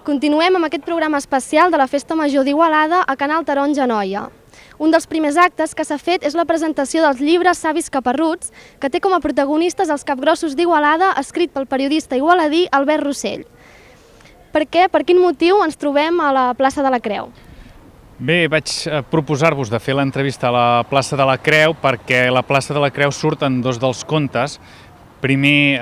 Continuem amb aquest programa especial de la Festa Major d'Igualada a Canal Taronja Noia. Un dels primers actes que s'ha fet és la presentació dels llibres Savis Caparruts, que té com a protagonistes els capgrossos d'Igualada, escrit pel periodista igualadí Albert Rossell. Per quin motiu ens trobem a la plaça de la Creu? Bé, vaig proposar-vos de fer l'entrevista a la plaça de la Creu perquè a la plaça de la Creu surten dos dels contes. Primer,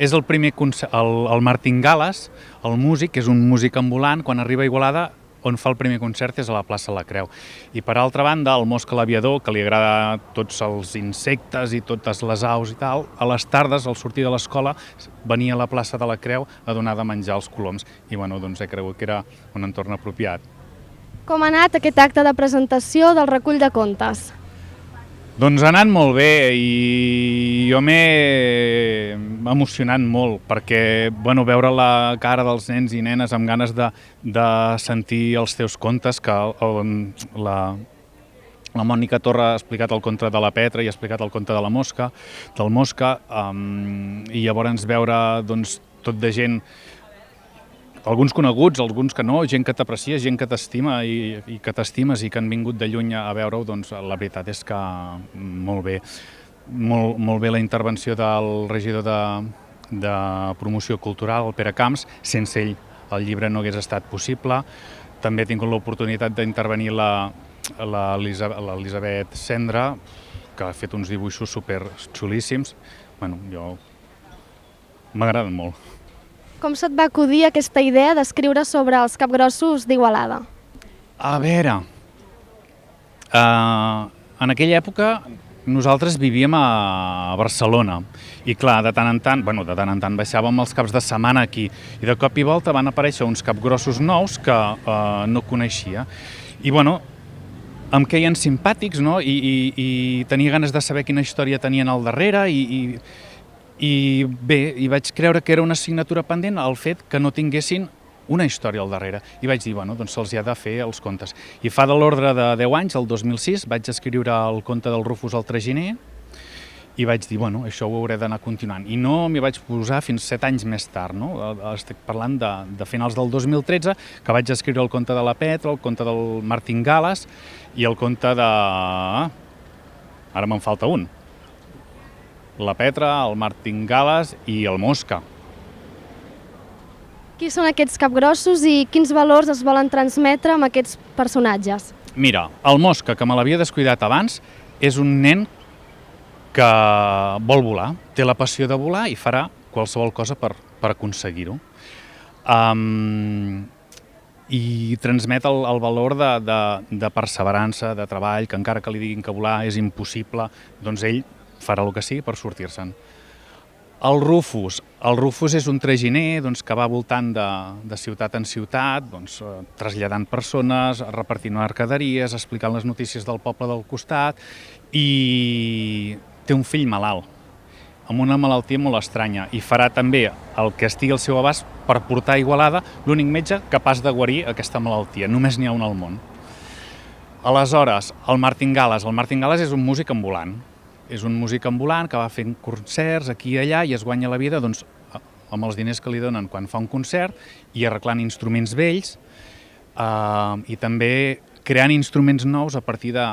és el primer concert, el Martín Gales, el músic, que és un músic ambulant, quan arriba a Igualada, on fa el primer concert és a la plaça de la Creu. I per altra banda, el Mosca l'aviador, que li agrada tots els insectes i totes les aus i tal, a les tardes, al sortir de l'escola, venia a la plaça de la Creu a donar de menjar als coloms. I bueno, doncs he cregut que era un entorn apropiat. Com ha anat aquest acte de presentació del recull de contes? Doncs ha anat molt bé i jo m'he emocionat molt perquè veure la cara dels nens i nenes amb ganes de sentir els teus contes, que la Mònica Torra ha explicat el conte de la Petra i ha explicat el conte de la Mosca, i llavors veure tot de gent, alguns coneguts, alguns que no, gent que t'aprecia, gent que t'estima i que t'estimes i que han vingut de lluny a veure-ho, doncs la veritat és que molt bé. Molt bé la intervenció del regidor de promoció cultural, el Pere Camps. Sense ell el llibre no hagués estat possible. També he tingut l'oportunitat d'intervenir l'Elisabet Cendra, que ha fet uns dibuixos super xulíssims. M'ha agradat molt. Com se't va acudir aquesta idea d'escriure sobre els capgrossos d'Igualada? A veure, en aquella època nosaltres vivíem a Barcelona i clar, de tant en tant baixàvem els caps de setmana aquí i de cop i volta van aparèixer uns capgrossos nous que no coneixia i em queien simpàtics, no? I tenia ganes de saber quina història tenien al darrere i bé, vaig creure que era una assignatura pendent el fet que no tinguessin una història al darrere. I vaig dir, doncs se'ls ha de fer els contes. I fa de l'ordre de 10 anys, el 2006, vaig escriure el conte del Rufus el Traginer i vaig dir, això ho hauré d'anar continuant. I no m'hi vaig posar fins 7 anys més tard, no? Estic parlant de finals del 2013, que vaig escriure el conte de la Petra, el conte del Martín Gales i el conte de... Ara me'n falta un. La Petra, el Martín Gales i el Mosca. Qui són aquests capgrossos i quins valors es volen transmetre amb aquests personatges? Mira, el Mosca, que me l'havia descuidat abans, és un nen que vol volar, té la passió de volar i farà qualsevol cosa per aconseguir-ho. I transmet el valor de perseverança, de treball, que encara que li diguin que volar és impossible, doncs ell farà el que sigui per sortir-se'n. El Rufus és un traginer que va voltant de ciutat en ciutat, traslladant persones, repartint mercaderies, explicant les notícies del poble del costat i té un fill malalt, amb una malaltia molt estranya i farà també el que estigui al seu abast per portar a Igualada l'únic metge capaç de guarir aquesta malaltia. Només n'hi ha un al món. Aleshores, el Martín Gales és un músic ambulant. És un músic ambulant que va fent concerts aquí i allà i es guanya la vida amb els diners que li donen quan fa un concert i arreglant instruments vells i també creant instruments nous a partir de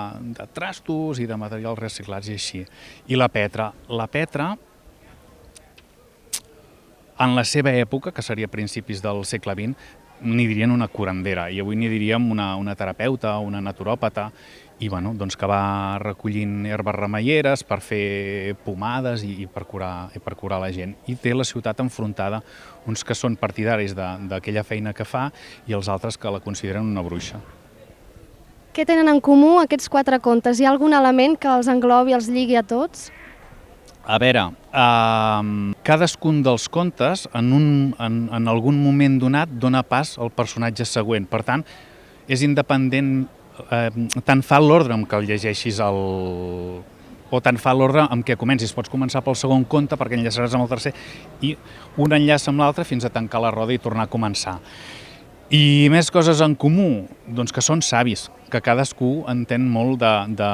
trastos i de materials reciclats i així. I la Petra, en la seva època, que seria a principis del segle XX, n'hi dirien una curandera i avui n'hi diríem una terapeuta, una naturòpata i que va recollint herbes remeieres per fer pomades i per curar la gent. I té la ciutat enfrontada, uns que són partidaris d'aquella feina que fa i els altres que la consideren una bruixa. Què tenen en comú aquests 4 contes? Hi ha algun element que els englobi i els lligui a tots? A veure, cadascun dels contes en algun moment donat dona pas al personatge següent. Per tant, és independent, tant fa l'ordre amb què el llegeixis o tant fa l'ordre amb què comencis. Pots començar pel segon conte perquè enllaçaràs amb el tercer i un enllaça amb l'altre fins a tancar la roda i tornar a començar. I més coses en comú, doncs que són savis. que cadascú entén molt de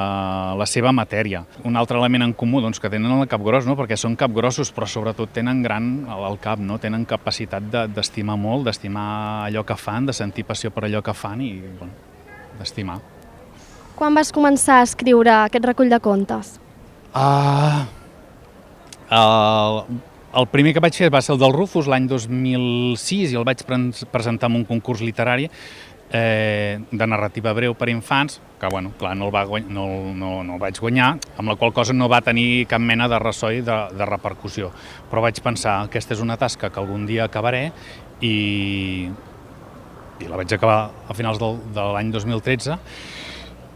la seva matèria. Un altre element en comú doncs, que tenen el capgròs, no? Perquè són capgrossos, però sobretot tenen gran al cap, no? Tenen capacitat d'estimar molt, d'estimar allò que fan, de sentir passió per allò que fan i bueno, d'estimar. Quan vas començar a escriure aquest recull de contes? El primer que vaig fer va ser el del Rufus l'any 2006 i el vaig presentar en un concurs literari de narrativa breu per infants, que bueno, clar, no el vaig guanyar, amb la qual cosa no va tenir cap mena de ressò i de repercussió. Però vaig pensar, aquesta és una tasca que algun dia acabaré i la vaig acabar a finals de l'any 2013,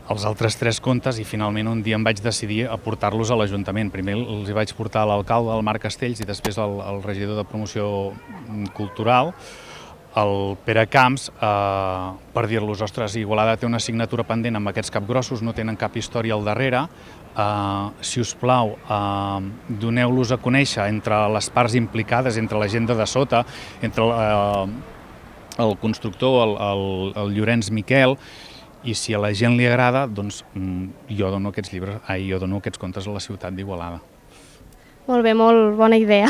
els altres 3 contes, i finalment un dia em vaig decidir a portar-los a l'Ajuntament. Primer els hi vaig portar a l'alcalde, el Marc Castells, i després al regidor de Promoció Cultural, el Pere Camps, per dir-los, ostres, Igualada té una assignatura pendent amb aquests capgrossos, no tenen cap història al darrere, si us plau, doneu-los a conèixer entre les parts implicades, entre la gent de sota, entre el constructor, el Llorenç Miquel, i si a la gent li agrada, doncs jo dono aquests contes a la ciutat d'Igualada. Molt bé, molt bona idea.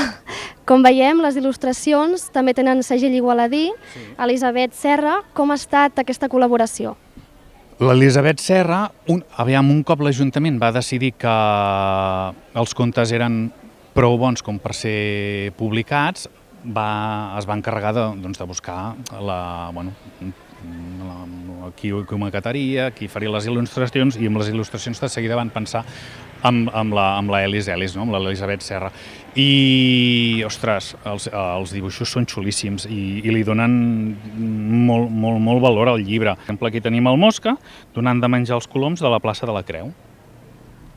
Com veiem, les il·lustracions també tenen segell igualadí. Elisabet Serra, com ha estat aquesta col·laboració? L'Elisabet Serra, un cop l'Ajuntament va decidir que els contes eren prou bons com per ser publicats, es va encarregar de buscar qui ho maquetaria, qui faria les il·lustracions, i amb les il·lustracions de seguida van pensar amb la Elis, no? Amb l'Elisabet Serra. I, ostres, els dibuixos són xulíssims i li donen molt valor al llibre. Per exemple, aquí tenim el Mosca donant de menjar els coloms de la plaça de la Creu.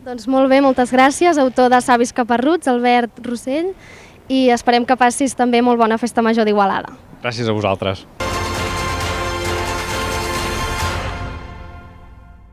Doncs molt bé, moltes gràcies, autor de Savis Caparruts, Albert Rossell, i esperem que passis també molt bona festa major d'Igualada. Gràcies a vosaltres.